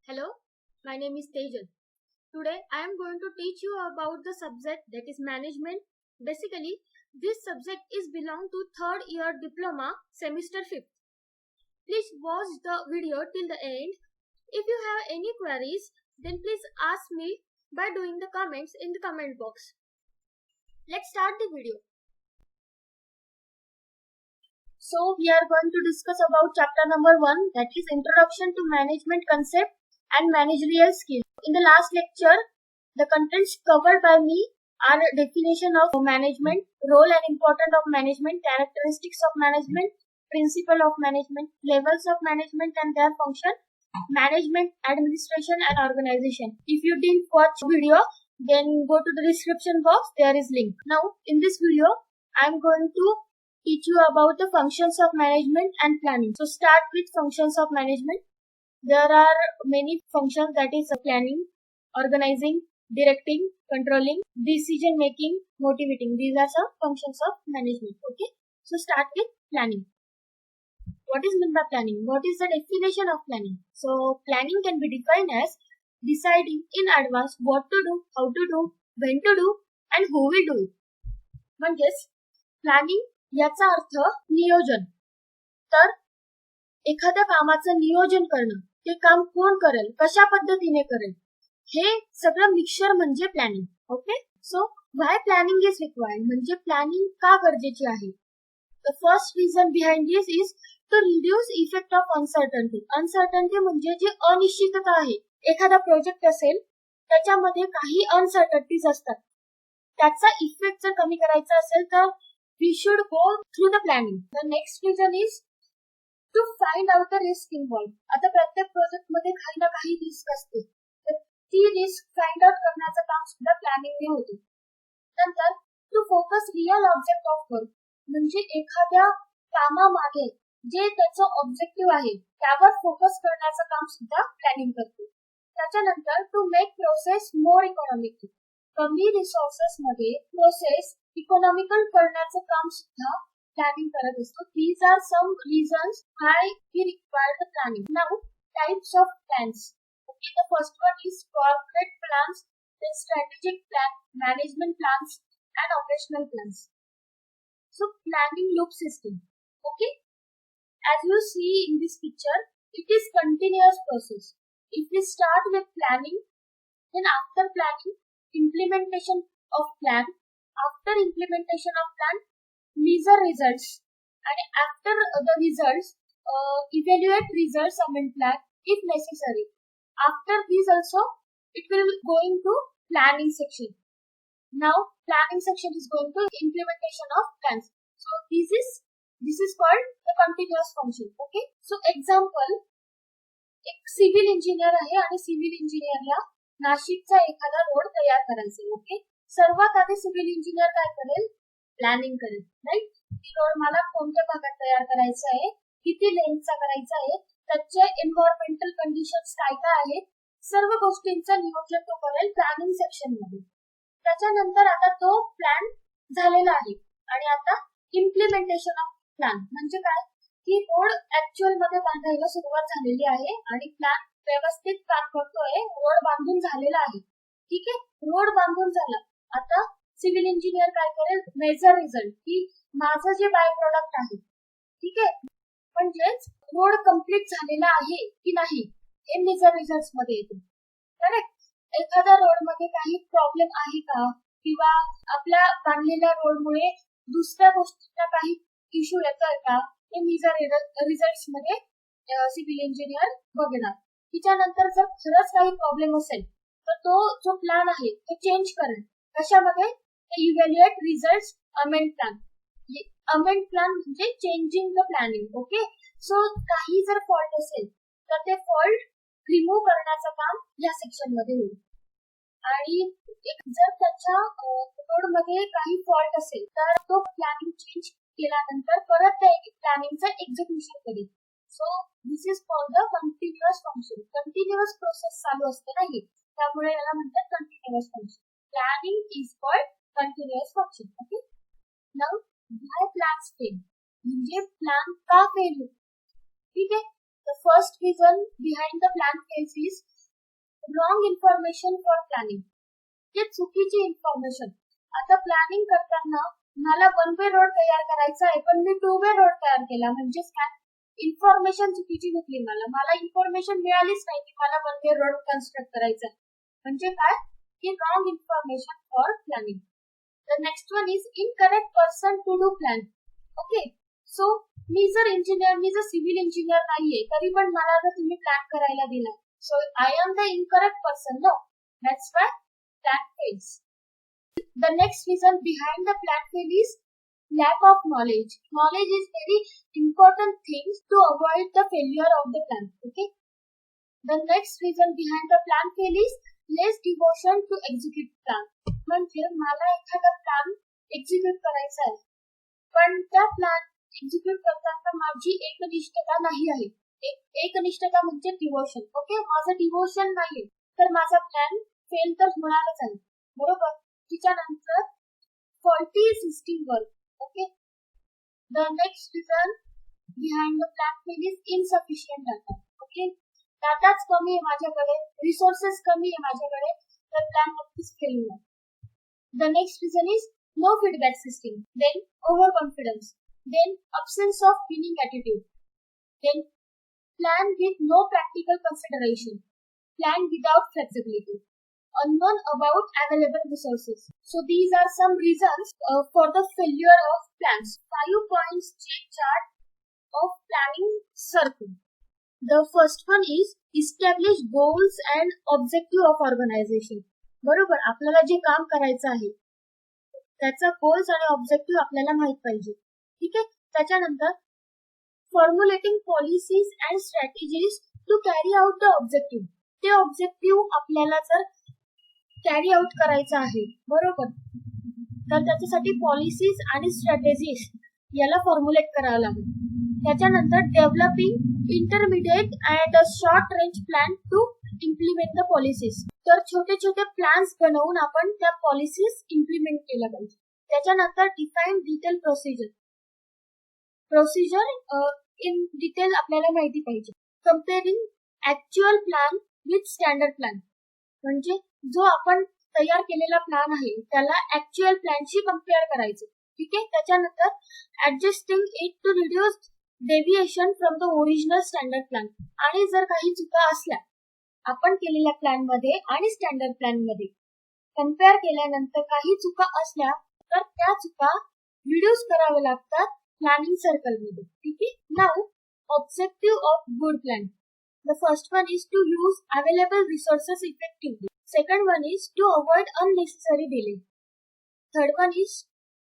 Hello, my name is Tejal. Today I am going to teach you about the subject that is management. Basically, this subject is belong to third year diploma semester 5th. Please watch the video till the end. If you have any queries, then please ask me by doing the comments in the comment box. Let's start the video. So we are going to discuss about chapter number 1, that is Introduction to Management Concept and Managerial Skills. In the last lecture, the contents covered by me are definition of management, role and importance of management, characteristics of management, principle of management, levels of management and their function, management, administration and organization. If you didn't watch video, then go to the description box, there is link. Now in this video, I am going to teach you about the functions of management and planning. So start with functions of management. There are many functions, that is planning, organizing, directing, controlling, decision making, motivating. These are some functions of management. Okay. So start with planning. What is meant by planning? What is the definition of planning? So planning can be defined as deciding in advance what to do, how to do, when to do and who will do it. म्हणजेच planning याचा अर्थ नियोजन. तर एखाद्या कामाचं नियोजन करणं, ते काम कोण करेल, कशा पद्धतीने करेल, हे सगळं मिक्सचर म्हणजे planning. Okay. So why planning is required, म्हणजे प्लॅनिंग का गरजेची आहे. The first reason behind this is to reduce effect of uncertainty. Uncertainty म्हणजे जी अनिश्चितता आहे. एखादा प्रोजेक्ट असेल त्याच्यामध्ये काही अनसर्टनिटीज असतात, त्याचा इफेक्ट जर कमी करायचा असेल तर we should go through the planning. The next reason is to find out the risk involve. आता प्रत्येक प्रोजेक्ट मध्ये काही ना काही रिस्क असते, तर ती रिस्क फाइंड आउट करण्याचं काम सुद्धा प्लॅनिंगने होते. नंतर to focus real object of work, म्हणजे एखाद्या कामामागे जे त्याचं ऑब्जेक्टिव्ह आहे त्यावर फोकस करण्याचं काम सुद्धा प्लॅनिंग करते. त्याच्यानंतर to make process more economical, कमी रिसोर्सेस मध्ये प्रोसेस इकॉनॉमिकल करण्याचं काम सुद्धा प्लॅनिंग करत असतो. These are some reasons why we require the planning. Now, types of plans. Okay, the first one is corporate plans, then strategic plan, management plans, and operational plans. So, planning loop system. Okay, as you see in this picture, it is continuous process. If we start with planning, then after planning, implementation of plan. After implementation of plan, measure results, and after the results, evaluate results, amend plan if necessary. After this also, it will going to planning section. Now planning section is going to implementation of plans. So this is called the continuous function. Okay. So example, एक civil engineer आहे आणि civil इंजिनियरला नाशिकचा एखादा road तयार करायचा. Okay. सर्वात आधी civil engineer काय करेल, प्लॅनिंग करेल. राईट. ती रोड मला कोणत्या भागात तयार करायचा आहे, किती लेंथचा करायचा आहे, त्याचे एन्व्हायरमेंटल कंडिशन्स काय काय आहेत, सर्व गोष्टींचं नियोजन तो करेल प्लॅनिंग सेक्शन मध्ये. त्याच्यानंतर आता तो प्लॅन झालेला आहे आणि आता इम्प्लिमेंटेशन ऑफ प्लॅन म्हणजे काय, की रोड ऍक्च्युअल मध्ये बांधायला सुरुवात झालेली आहे आणि प्लॅन व्यवस्थित काम करतोय, रोड बांधून झालेला आहे. ठीक आहे. रोड बांधून झाला. आता सिव्हिल इंजिनियर काय करेल, मेजर रिझल्ट, की माझं जे बाय प्रोडक्ट आहे, ठीक आहे, म्हणजेच रोड कम्प्लीट झालेला आहे की नाही हे मेजर रिझल्ट मध्ये येते. करेक्ट. एखाद्या रोड मध्ये काही प्रॉब्लेम आहे का, किंवा आपल्या बांधलेल्या रोडमुळे दुसऱ्या गोष्टींना काही इश्यू येतोय का, हे मेजर रिझल्ट मध्ये सिव्हिल इंजिनियर बघणार. त्याच्यानंतर जर खरंच काही प्रॉब्लेम असेल तर तो जो प्लॅन आहे तो चेंज करेल. कशामध्ये, evaluate result, amend plan. Amend plan म्हणजे चेंजिंग द प्लॅनिंग. ओके. सो काही जर फॉल्ट असेल तर ते फॉल्ट रिमूव्ह करण्याचं काम या सेक्शन मध्ये होईल. आणि जर त्याच्या रोड मध्ये काही फॉल्ट असेल तर तो प्लॅनिंग चेंज केल्यानंतर परत त्या प्लॅनिंगचं एक्झिक्युशन करेल. So this is called the continuous function. Continuous process चालू असते नाही, त्यामुळे याला म्हणतात continuous function. Planning is called continuous function. Okay. Now why plans fail, म्हणजे प्लॅन का फेल होतो. ठीक आहे. The first reason behind the plan fails is wrong information for planning, हे चुकीची इन्फॉर्मेशन. आता प्लॅनिंग करताना मला वन वे रोड तयार करायचा आहे पण मी टू वे रोड तयार केला, म्हणजेच काय, इन्फॉर्मेशन चुकीची घेतली. मला इन्फॉर्मेशन मिळालीच नाही की मला वन वे रोड कन्स्ट्रक्ट करायचा आहे, म्हणजे काय की wrong information for planning. The next one is incorrect person to do plan. Okay, so मी जर सिव्हिल इंजिनियर नाहीये तरी पण मला जर तुम्ही प्लॅन करायला दिला, so I am the incorrect person. No, that's why plan fails. The next reason behind the plan fail is lack of knowledge. Knowledge is very important thing to avoid the failure of the plan. Okay. The next reason behind the plan fail is less devotion to execute plan. म्हणजे मला एखादा plan execute करायचा आहे पण त्या plan execute करताना माझी एकनिष्ठता नाही आहे. एकनिष्ठता म्हणजे डिवोशन. ओके, माझं डिवोशन नाही तर माझा प्लॅन फेल तर होणारच आहे, बरोबर. त्याच्यानंतर faulty system work. Okay, the next reason behind the plan fail is insufficient data. Okay, डाटाच कमी आहे माझ्याकडे, रिसोर्सेस कमी आहे माझ्याकडे, तर प्लॅन नक्कीच फेल होणार. The next reason is no feedback system, then over confidence, then absence of winning attitude, then plan with no practical consideration, plan without flexibility, unknown about available resources. So these are some reasons for the failure of plans. 5 points check chart of planning circle. The first one is establish goals and objective of organization. बरोबर, आपल्याला जे काम करायचं आहे त्याचा goals आणि objective आपल्याला माहित पाहिजे. ठीक आहे. त्याच्यानंतर formulating policies and strategies to carry out the objective. ते ऑब्जेक्टिव्ह आपल्याला जर कॅरी आउट करायचं आहे, बरोबर, तर त्याच्यासाठी पॉलिसीज आणि स्ट्रॅटेजीज याला फॉर्म्युलेट करावं लागेल. त्याच्यानंतर developing intermediate and short range plan to implement the policies. तर छोटे छोटे प्लॅन्स बनवून आपण त्या पॉलिसीज इम्प्लिमेंट केल्या पाहिजे. त्याच्यानंतर define detail procedure in detail आपल्याला माहिती पाहिजे. Comparing actual plan with standard plan, म्हणजे जो आपण तयार केलेला प्लॅन आहे त्याला ऍक्च्युअल प्लॅनशी कम्पेअर करायचं. ठीक आहे. त्याच्यानंतर adjusting it to reduce deviation from the original standard plan. आणि जर काही चुका असल्या आपण केलेल्या प्लॅन मध्ये आणि स्टँडर्ड प्लॅन मध्ये कम्पेअर केल्यानंतर काही चुका असल्या तर त्या चुका रिड्यूस कराव्या लागतात प्लॅनिंग सर्कल मध्ये. ठीक आहे. Now objective of good plan. The first one is to use available resources effectively. Second one is to avoid unnecessary delay. Third one is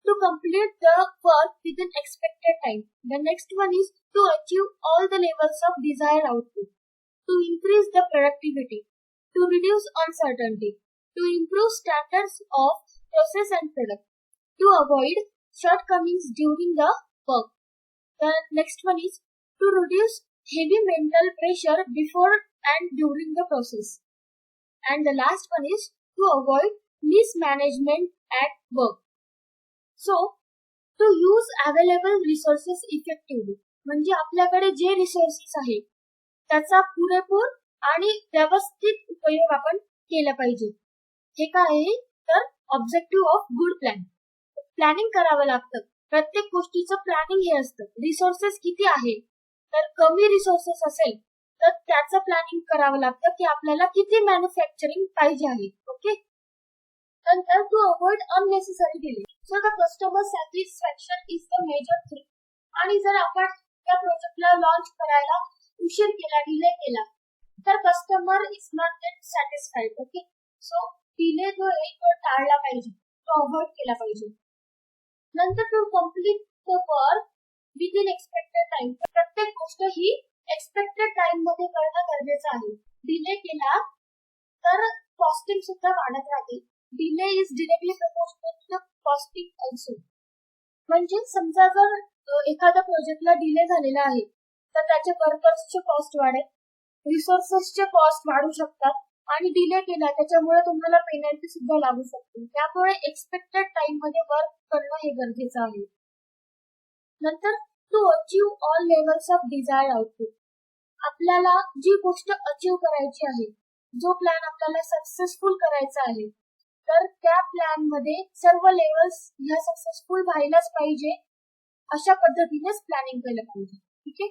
to complete the work within expected time. The next one is to achieve all the levels of desired output, to increase the productivity, to reduce uncertainty, to improve standards of process and product, to avoid shortcomings during the work. The next one is to reduce heavy mental pressure before and during the process. And the last one is to avoid mismanagement at work. So, to use available resources effectively, म्हणजे आपल्याकडे जे resources आहेत त्याचा पुरेपूर आणि व्यवस्थित उपयोग आपण केला पाहिजे. हे काय आहे तर objective of good plan. Planning करावं लागतं. प्रत्येक गोष्टीचं प्लॅनिंग हे असतं. रिसोर्सेस किती आहे तर कमी रिसोर्सेस असेल तर त्याचं प्लॅनिंग करावं लागतं की आपल्याला किती मॅन्युफॅक्चरिंग पाहिजे आहे. ओके. नंतर to avoid unnecessary delay. So the customer satisfaction is the major thing. आणि जर आपण त्या प्रोजेक्टला लॉन्च करायला उशीर केला, डिले केला तर customer is not gate satisfied. Okay. So delay जो आहे तो टाळला पाहिजे, तो अवॉइड केला पाहिजे. नंतर to complete the work within expected time. प्रत्येक गोष्ट ही एक्सपेक्टेड टाइम मध्ये करणं गरजेचं आहे. डिले केला तर कॉस्टिंग सुद्धा वाढत राहते. Delay is directly proportional to the costing also. म्हणजे समजा जर एखाद्या प्रोजेक्टला डिले झालेला आहे तर त्याचे वर्कर्सचे कॉस्ट वाढेल, रिसोर्सेसचे कॉस्ट वाढू शकतात आणि डिले केला त्याच्यामुळे तुम्हाला पेनल्टी सुद्धा लागू शकते. त्यामुळे एक्सपेक्टेड टाइम मध्ये वर्क करणं हे गरजेचं आहे. नंतर to achieve all levels of desired output. आपल्याला जी गोष्ट अचीव्ह करायची आहे, जो प्लॅन आपल्याला सक्सेसफुल करायचा आहे, तर त्या प्लॅन मध्ये सर्व लेवल्स ह्या सक्सेसफुल व्हायलाच पाहिजे, अशा पद्धतीनेच प्लॅनिंग केलं पाहिजे. ठीक आहे.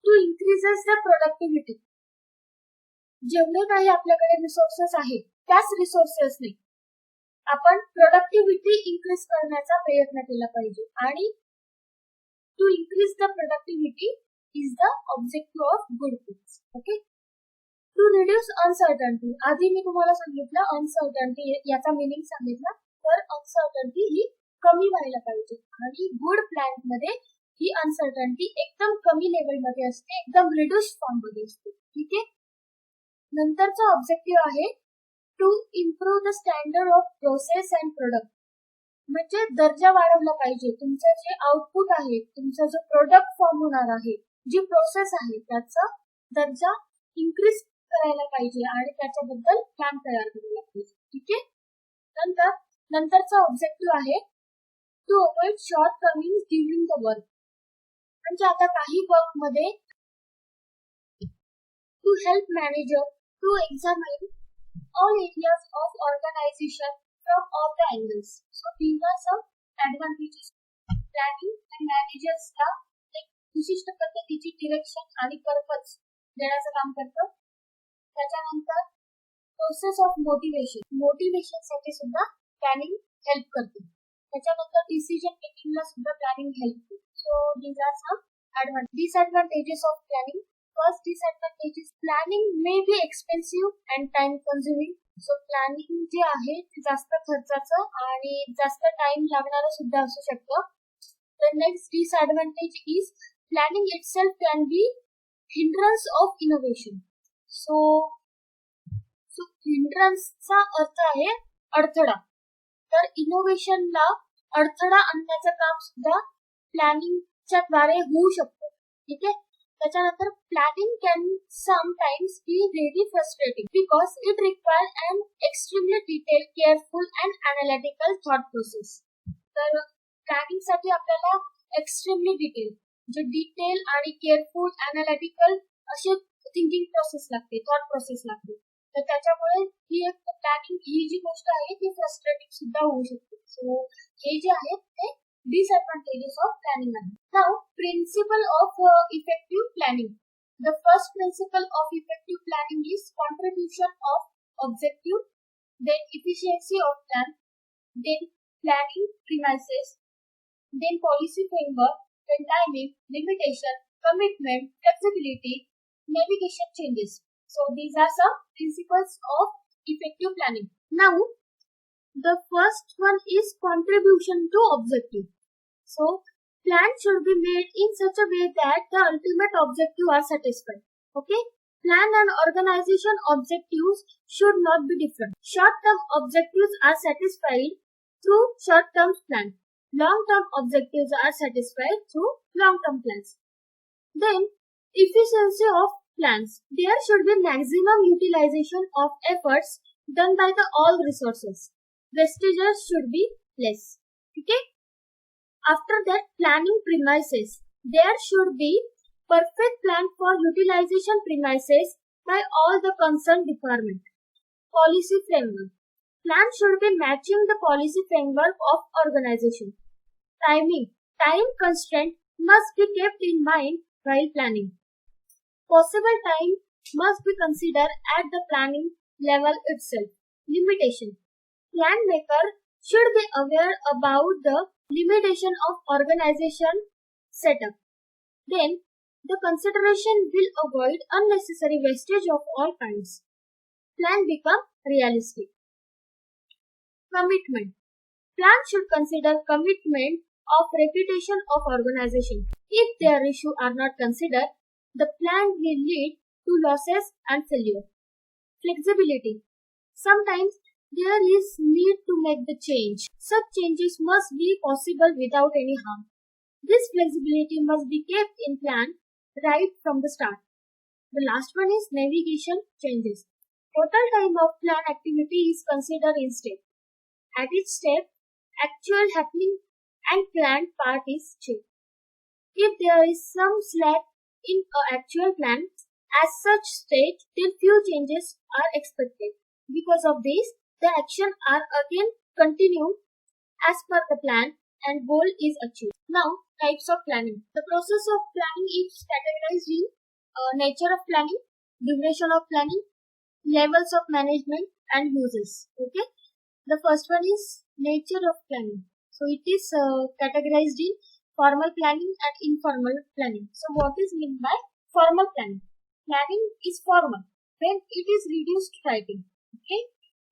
टू इन्क्रीजेस द प्रोडक्टिव्हिटी, जेवढे काही आपल्याकडे रिसोर्सेस आहेत त्याच रिसोर्सेसने आपण प्रोडक्टिव्हिटी इन्क्रीज करण्याचा प्रयत्न केला पाहिजे. आणि to increase the productivity is the objective of good things. Okay. To reduce uncertainty, आधी मी तुम्हाला सांगितलं अनसर्टन्टी याचा मिनिंग सांगितला, तर अनसर्टन्टी ही कमी व्हायला पाहिजे आणि गुड प्लॅन मध्ये ही अनसर्टन्टी एकदम कमी लेवल मध्ये असते, एकदम रिड्यूस फॉर्म मध्ये असते. ठीक आहे. नंतरचा ऑब्जेक्टिव्ह आहे to improve the standard of process and product, म्हणजे दर्जा वाढवला पाहिजे. तुमचं जे आउटपुट आहे, तुमचा जो प्रोडक्ट फॉर्म होणार आहे, जी प्रोसेस आहे, त्याचा दर्जा इन्क्रीज करायला पाहिजे आणि त्याच्याबद्दल प्लॅन तयार करायला पाहिजे. ठीक आहे. नंतरचा ऑब्जेक्टिव्ह आहे to avoid shortcoming during the work, म्हणजे आता काही वर्क मध्ये to help manager to examine all areas of organization from all the angles. So these are some advantages. Planning and managers ला एक विशिष्ट पद्धतीची डिरेक्शन आणि purpose देण्याचं काम करतं. त्याच्यानंतर प्रोसेस ऑफ मोटिवेशन साठी सुद्धा प्लॅनिंग हेल्प करते. त्याच्यानंतर डिसिजन मेकिंगला सुद्धा प्लॅनिंग हेल्प करते. सो these are some disadvantages of planning. First disadvantage is planning may be expensive and time consuming. So planning जे आहे ते जास्त खर्चाचं आणि जास्त टाइम लागणारं सुद्धा असू शकतं. The next disadvantage is planning itself can be hindrance of innovation. So hindrance चा अर्थ आहे अडथळा. तर इनोव्हेशनला अडथळा आणण्याचं काम सुद्धा प्लॅनिंगच्या द्वारे होऊ शकतं. ठीक आहे. त्याच्यानंतर planning can sometimes be very frustrating because it requires an extremely detail, careful and analytical thought process. तर प्लॅनिंग साठी आपल्याला एक्स्ट्रीमली डिटेल आणि केअरफुल, अनालिटिकल अशी थिंकिंग प्रोसेस लागते, थॉट प्रोसेस लागते. तर त्याच्यामुळे ही एक प्लॅनिंग ही जी गोष्ट आहे ती फ्रस्ट्रेटिंग सुद्धा होऊ शकते. सो हे जे आहेत ते disadvantages of planning. Now, principle of effective planning. The first principle of effective planning is contribution of objective, then efficiency of plan, then planning premises, then policy framework, then timing, limitation, commitment, flexibility, navigation changes. So these are some principles of effective planning. Now, the first one is contribution to objective. So, plan should be made in such a way that the ultimate objective are satisfied. Okay? Plan and organization objectives should not be different. Short-term objectives are satisfied through short-term plans. Long-term objectives are satisfied through long-term plans. Then, efficiency of plans. There should be maximum utilization of efforts done by the all resources. Wastages should be less. Okay? After that, planning premises. There should be perfect plan for utilization premises by all the concerned department. Policy framework. Plan should be matching the policy framework of organization. Timing. Time constraint must be kept in mind while planning. Possible time must be considered at the planning level itself. Limitation. Plan maker should be aware about the limitation of organization setup. Then, the consideration will avoid unnecessary wastage of all kinds. Plan become realistic. Commitment. Plan should consider commitment of reputation of organization. If their issues are not considered, the plan will lead to losses and failure. Flexibility. Sometimes there is need to make the change. Such changes must be possible without any harm. This flexibility must be kept in plan right from the start. The last one is navigation changes. Total time of plan activity is considered instead. At each step, actual happening and planned part is checked. If there is some slack in an actual plan, as such state till few changes are expected. Because of this, the action are again continued as per the plan and goal is achieved. Now, types of planning. The process of planning is categorized in nature of planning, duration of planning, levels of management and uses. Okay. The first one is nature of planning. So it is categorized in formal planning and informal planning. So what is meant by formal planning? Planning is formal when it is reduced to writing. Okay.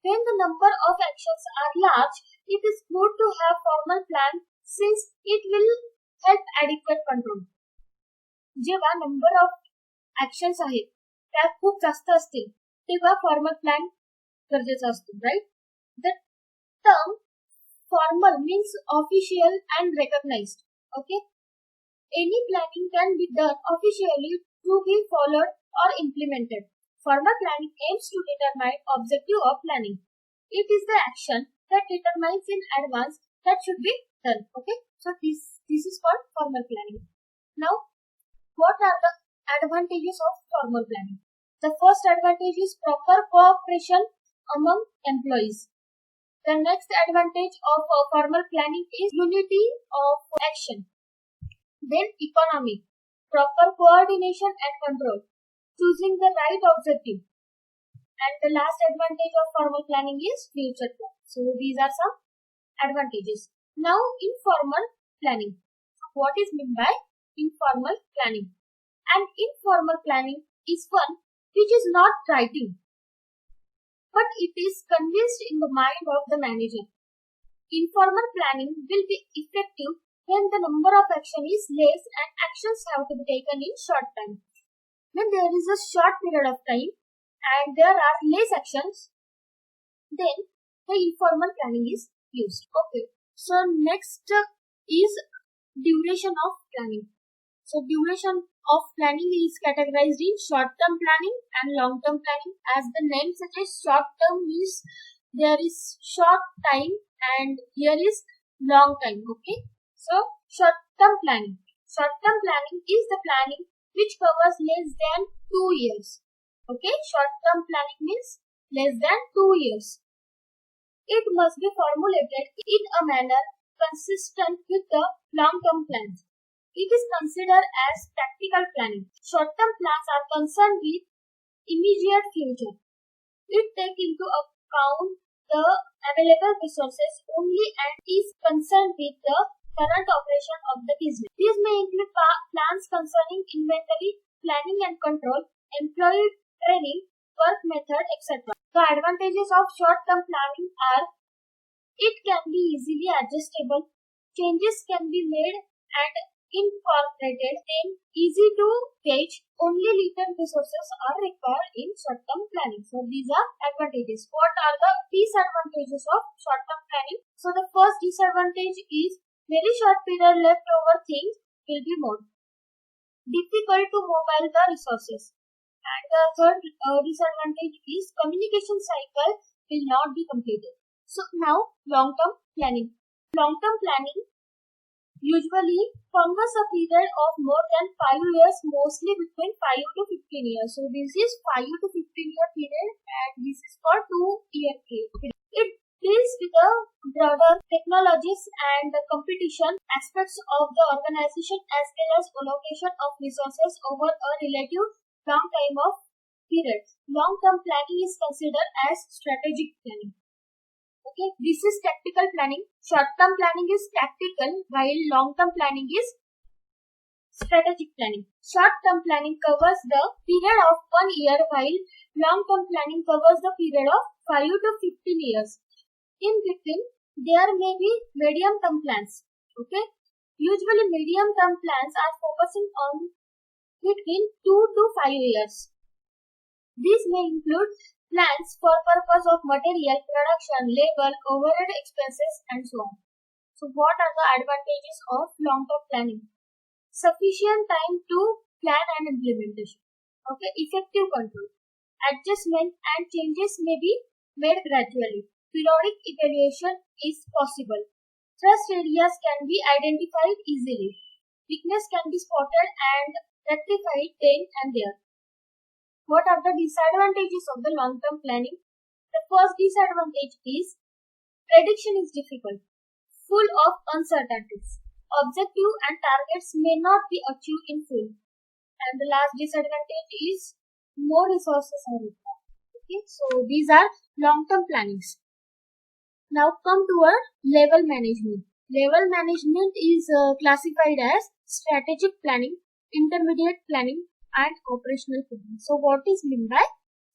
When the number of actions are large, it is good to have formal plan since it will help adequate control. जेव्हा number of actions आहेत त्या खूप जास्त असतील तेव्हा formal plan गरजेचा असतो, right? The term formal means official and recognized. Okay. Any planning can be done officially to be followed or implemented. Formal planning aims to determine objective of planning. It is the action that determines in advance that should be done. Okay. So this is called formal planning. Now, what are the advantages of formal planning? The first advantage is proper cooperation among employees. The next advantage of formal planning is unity of action. Then economy, proper coordination and control, choosing the right objective. And the last advantage of formal planning is future plan. So these are some advantages. Now informal planning. What is meant by informal planning? And informal planning is one which is not writing, but it is convinced in the mind of the manager. Informal planning will be effective when the number of action is less and actions have to be taken in short time. When there is a short period of time and there are less actions, then the informal planning is used. Okay. So next is duration of planning. So duration of planning is categorized in short-term planning and long-term planning. As the name suggests, short-term means there is short time and here is long time. Okay. So short-term planning. Short-term planning is the planning which covers less than 2 years. Okay. Short-term planning means less than 2 years. It must be formulated in a manner consistent with the long-term plans. It is considered as practical planning. Short-term plans are concerned with immediate future. It takes into account the available resources only and is concerned with the current operation of the business. These may include plans concerning inventory, planning and control, employee training, work method, etc. The advantages of short-term planning are it can be easily adjustable, changes can be made and incorporated, then easy to gauge, only limited resources are required in short-term planning. So these are advantages. What are the disadvantages of short-term planning? So the first disadvantage is very short period left over things will be more difficult to mobile the resources. And the third disadvantage is communication cycle will not be completed. So now long-term planning. Long-term planning usually covers a period of more than 5 years, mostly between 5 to 15 years. So this is 5 to 15-year period and this is for 2-year period. It deals with the broader technologies and the competition aspects of the organization as well as allocation of resources over a relative long time of period. Long-term planning is considered as strategic planning. Okay, this is tactical planning. Short-term planning is tactical while long-term planning is strategic planning. Short-term planning covers the period of 1 year while long-term planning covers the period of 5 to 15 years. In between, there may be medium-term plans. Okay, usually medium-term plans are focusing on between 2 to 5 years. These may include plans for purpose of material, production, labor, overhead expenses and so on. So what are the advantages of long-term planning? Sufficient time to plan and implementation. Okay, effective control. Adjustment and changes may be made gradually. Periodic evaluation is possible. Trust areas can be identified easily. Weakness can be spotted and rectified then and there. What are the disadvantages of the long-term planning? The first disadvantage is prediction is difficult, full of uncertainties. Objective and targets may not be achieved in full. And the last disadvantage is more resources are required. Okay, so these are long-term plannings. Now come to our level management. Level management is classified as strategic planning, intermediate planning, and operational planning. So what is meant by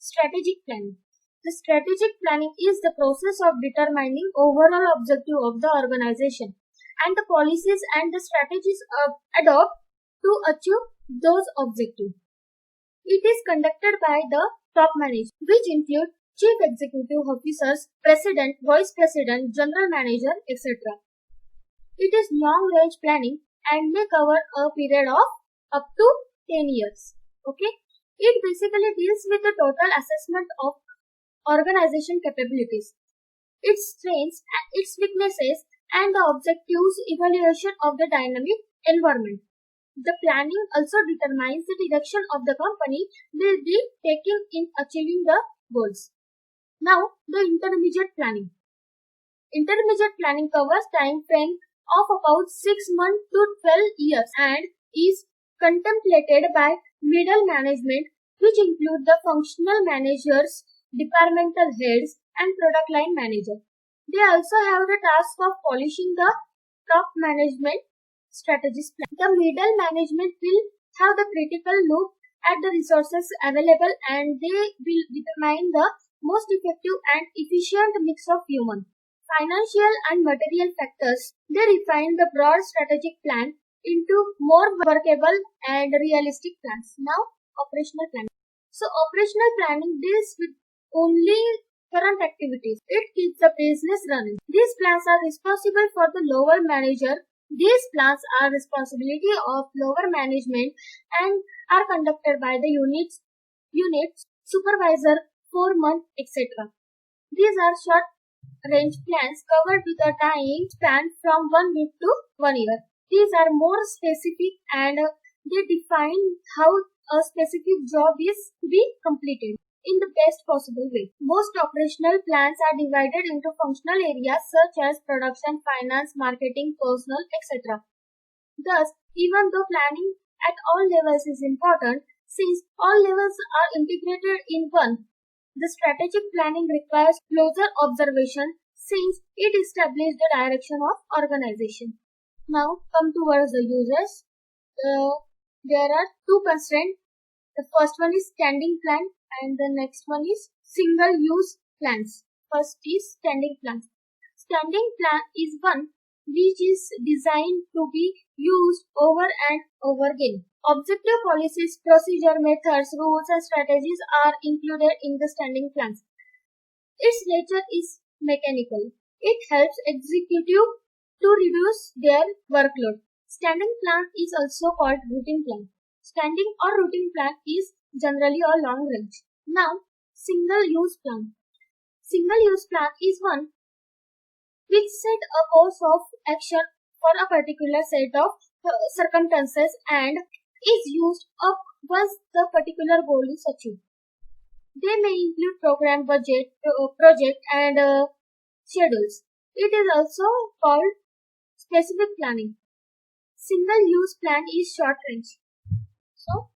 strategic planning? The strategic planning is the process of determining overall objective of the organization and the policies and the strategies adopt to achieve those objectives. It is conducted by the top management, which include chief executive officers, president, vice president, general manager, etc. It is long-range planning and may cover a period of up to 10 years. Okay, it basically deals with the total assessment of organization capabilities, its strengths, its weaknesses, and the objectives evaluation of the dynamic environment. The planning also determines the direction of the company will be taking in achieving the goals. Now, the intermediate planning. Intermediate planning covers time frame of about 6 months to 12 years and is contemplated by middle management, which include the functional managers, departmental heads, and product line manager. They also have the task of polishing the top management strategies plan. The middle management will have the critical look at the resources available and they will determine the most effective and efficient mix of human, financial and material factors. They refine the broad strategic plan into more workable and realistic plans. Now, operational planning. So, operational planning deals with only current activities. It keeps the business running. These plans are responsible for the lower manager. These plans are responsibility of lower management and are conducted by the units, supervisor, foreman, etc. These are short range plans covered with a time span from 1 week to 1 year. These are more specific and they define how a specific job is to be completed in the best possible way. Most operational plans are divided into functional areas such as production, finance, marketing, personnel, etc. Thus, even though planning at all levels is important, since all levels are integrated in one, the strategic planning requires closer observation since it establishes the direction of organization. Now, come towards the users. There are two constraints. The first one is standing plan and the next one is single use plans. First is standing plans. Standing plan is one which is designed to be used over and over again. Objective policies, procedure, methods, rules and strategies are included in the standing plans. Its nature is mechanical. It helps executive to reduce their workload. Standing plan is also called routine plan. Standing or routine plan is generally a long range. Now, single use plan. Single use plan is one which set a course of action for a particular set of circumstances and is used up once the particular goal is achieved. They may include program, budget, project and schedules. It is also called specific planning. Single use plan is short range. So,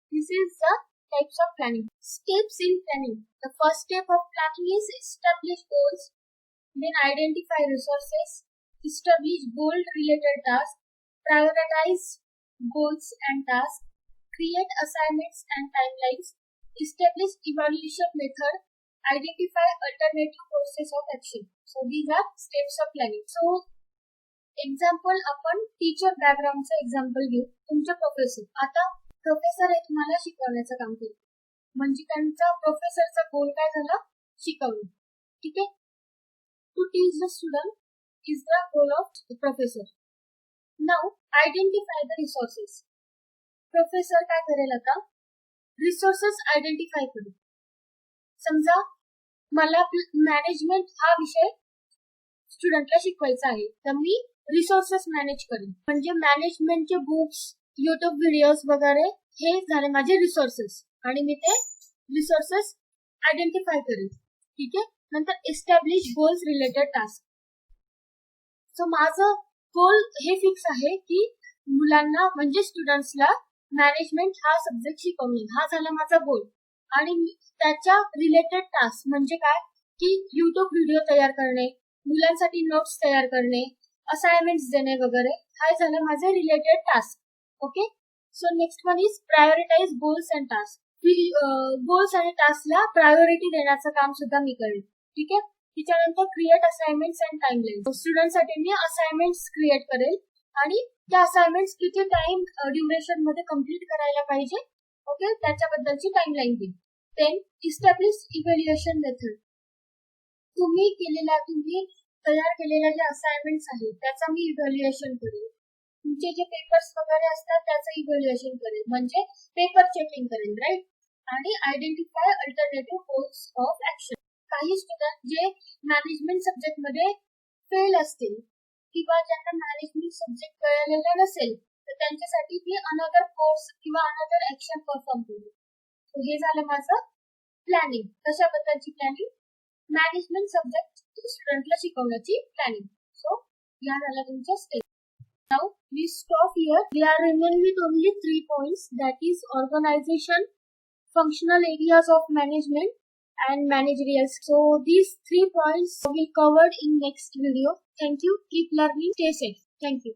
this is the types of planning. Steps in planning. The first step of planning is establish goals, then identify resources, establish goal-related tasks, prioritize goals and tasks, create assignments and timelines, establish evaluation method, identify alternative courses of action. So, these are steps of planning. So, example आपण teacher बॅकग्राऊंडचं example घेऊ. तुमचे professor, आता professor हे तुम्हाला शिकवण्याचं काम करतात, म्हणजे त्यांचा प्रोफेसरचा गोल काय झाला, शिकवणे. ठीक आहे. To teach the student is the goal of the professor. Now identify the resources. Professor काय करेल आता, रिसोर्सेस आयडेंटिफाय करेल. समजा मला मॅनेजमेंट हा विषय स्टुडंटला शिकवायचा आहे, तर मी रिसोर्सेस मॅनेज करेन. म्हणजे मॅनेजमेंटचे बुक्स, युट्यूब व्हिडिओज वगैरे हे झाले माझे रिसोर्सेस. आणि मी ते रिसोर्सेस आयडेंटिफाय करेल. ठीक आहे. नंतर एस्टॅब्लिश गोल्स रिलेटेड टास्क. सो माझं गोल हे फिक्स आहे की मुलांना म्हणजे स्टुडंट्सला मॅनेजमेंट हा सब्जेक्ट शिकवणे, हा झाला माझा गोल. आणि त्याच्या रिलेटेड टास्क म्हणजे काय की युट्यूब व्हिडिओ तयार करणे, मुलांसाठी नोट्स तयार करणे, असाइनमेंट्स देणे वगैरे, हा झालं माझे related task. Okay. So next one is prioritize goals and task. Goals आणि टास्कला प्रायोरिटी देण्याचं काम सुद्धा मी करेन. ठीक आहे. त्याच्यानंतर क्रिएट असाइनमेंट्स अँड टाइमलाईन. स्टुडंटसाठी मी असाइनमेंट्स क्रिएट करेल आणि त्या असाइनमेंट्स किती टाइम ड्युरेशन मध्ये कम्प्लीट करायला पाहिजे, ओके, त्याच्याबद्दलची टाइमलाईन देईल. Then establish evaluation method. तुम्ही तयार केलेल्या ज्या असाइनमेंट्स आहेत त्याचा मी इव्हॅल्युएशन करेल. तुमचे जे पेपर्स वगैरे असतात त्याचं इव्हॅल्युएशन करेल, म्हणजे पेपर चेकिंग करेल, राईट. आणि identify alternative course of action. काही स्टुडंट जे मॅनेजमेंट सब्जेक्ट मध्ये फेल असतील किंवा ज्यांना मॅनेजमेंट सब्जेक्ट कळलेला नसेल तर त्यांच्यासाठी मी अनदर कोर्स किंवा अनदर ऍक्शन परफॉर्म करू. हे झालं माझं प्लॅनिंग. कशाबद्दलची प्लॅनिंग? मॅनेजमेंट सब्जेक्ट स्टुडंटला शिकवण्याची प्लॅनिंग. सो या झाल्या तुमच्या step. Now we stop here. We are remain with only 3 points, that is organization, functional areas of management and managerial. So these 3 points will be covered in next video. Thank you. Keep learning. Stay safe. Thank you.